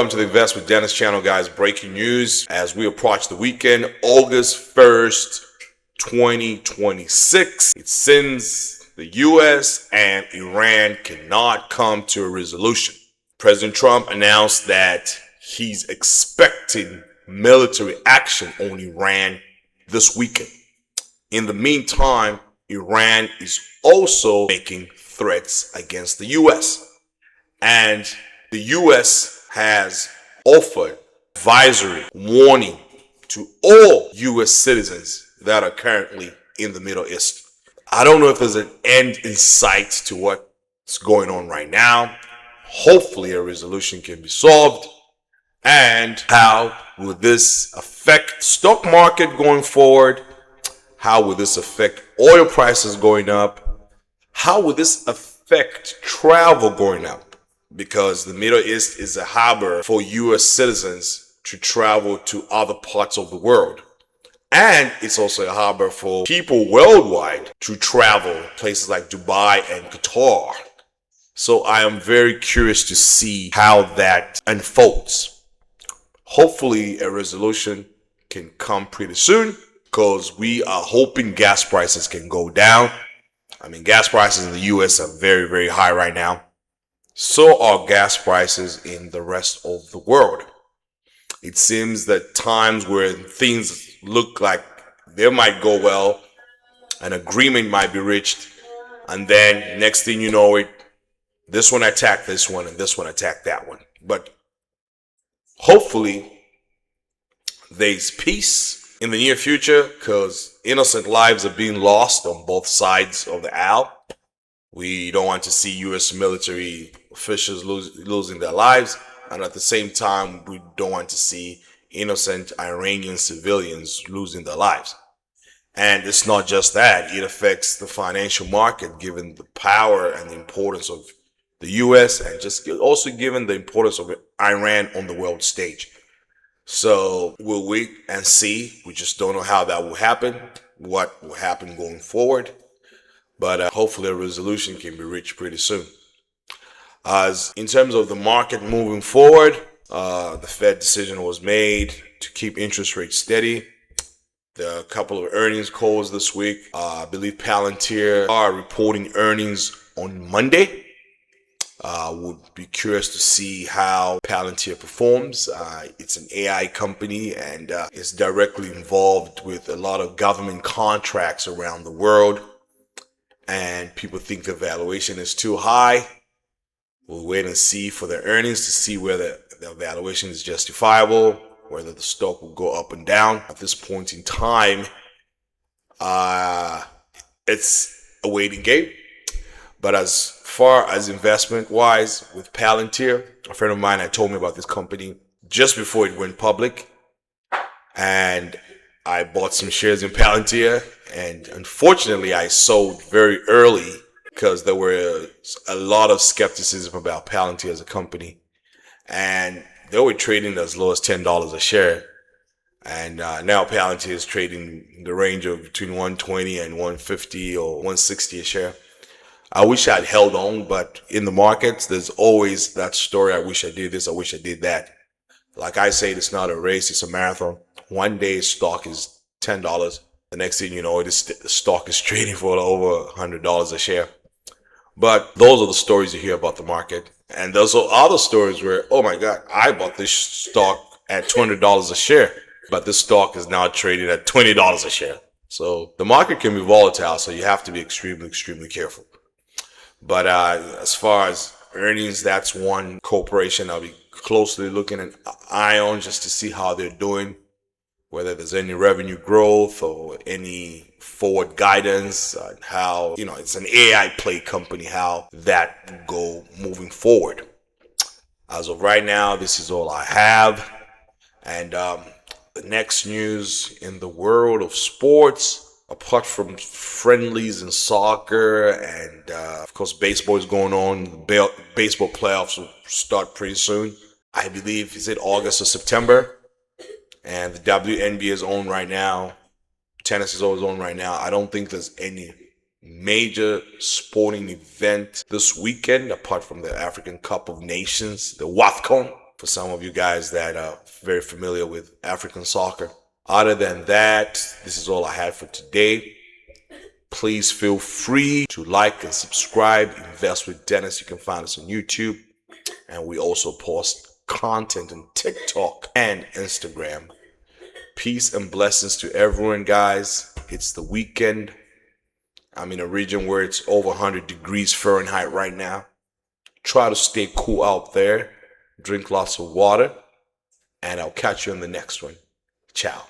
Welcome to the Invest with Dennis channel, guys. Breaking news as we approach the weekend, August 1st, 2026. It seems the US and Iran cannot come to a resolution. President Trump announced that he's expecting military action on Iran this weekend. In the meantime, Iran is also making threats against the US. And the US has offered advisory warning to all US citizens that are currently in the Middle East. I don't know if there's an end in sight to what's going on right now. Hopefully a resolution can be solved. And how will this affect the stock market going forward? How will this affect oil prices going up? How will this affect travel going up? Because the Middle East is a harbor for US citizens to travel to other parts of the world. And it's also a harbor for people worldwide to travel, places like Dubai and Qatar. So I am very curious to see how that unfolds. Hopefully a resolution can come pretty soon, because we are hoping gas prices can go down. I mean, gas prices in the US are very, very high right now. So are gas prices in the rest of the world. It seems that times where things look like they might go well, an agreement might be reached, and then next thing you know it, this one attacked this one and this one attacked that one. But hopefully there's peace in the near future, because innocent lives are being lost on both sides of the aisle. We don't want to see US military officials losing their lives, and at the same time we don't want to see innocent Iranian civilians losing their lives. And it's not just that, it affects the financial market, given the power and the importance of the US, and just also given the importance of Iran on the world stage. So we'll wait and see. We just don't know how that will happen, what will happen going forward. But hopefully a resolution can be reached pretty soon. As in terms of the market moving forward, the Fed decision was made to keep interest rates steady. There are a couple of earnings calls this week. I believe Palantir are reporting earnings on Monday. Would be curious to see how Palantir performs. It's an AI company, and it's directly involved with a lot of government contracts around the world. And people think the valuation is too high. We'll wait and see for the earnings to see whether the valuation is justifiable, whether the stock will go up and down. At this point in time, it's a waiting game. But as far as investment wise with Palantir, a friend of mine had told me about this company just before it went public, and I bought some shares in Palantir, and unfortunately I sold very early because there were a lot of skepticism about Palantir as a company, and they were trading as low as $10 a share. And now Palantir is trading in the range of between 120 and 150 or 160 a share. I wish I'd held on, but in the markets, there's always that story. I wish I did this. I wish I did that. Like I said, it's not a race. It's a marathon. One day stock is $10. The next thing you know, the stock is trading for over $100 a share. But those are the stories you hear about the market. And those are other stories where, oh my God, I bought this stock at $200 a share, but this stock is now trading at $20 a share. So the market can be volatile, so you have to be extremely, extremely careful. But as far as earnings, that's one corporation I'll be closely looking an eye on, just to see how they're doing, whether there's any revenue growth or any forward guidance, and how, it's an AI play company, how that will go moving forward. As of right now, this is all I have. And the next news in the world of sports, apart from friendlies in soccer and of course baseball is going on. Baseball playoffs will start pretty soon. I believe, is it August or September? And the WNBA is on right now. Tennis is always on right now. I don't think there's any major sporting event this weekend apart from the African Cup of Nations, the WAFCON. for some of you guys that are very familiar with African soccer. Other than that, this is all I had for today. Please feel free to like and subscribe. Invest with Dennis. You can find us on YouTube. And we also post content on TikTok and Instagram. Peace and blessings to everyone, guys. It's the weekend. I'm in a region where it's over 100 degrees Fahrenheit right now. Try to stay cool out there. Drink lots of water. And I'll catch you in the next one. Ciao.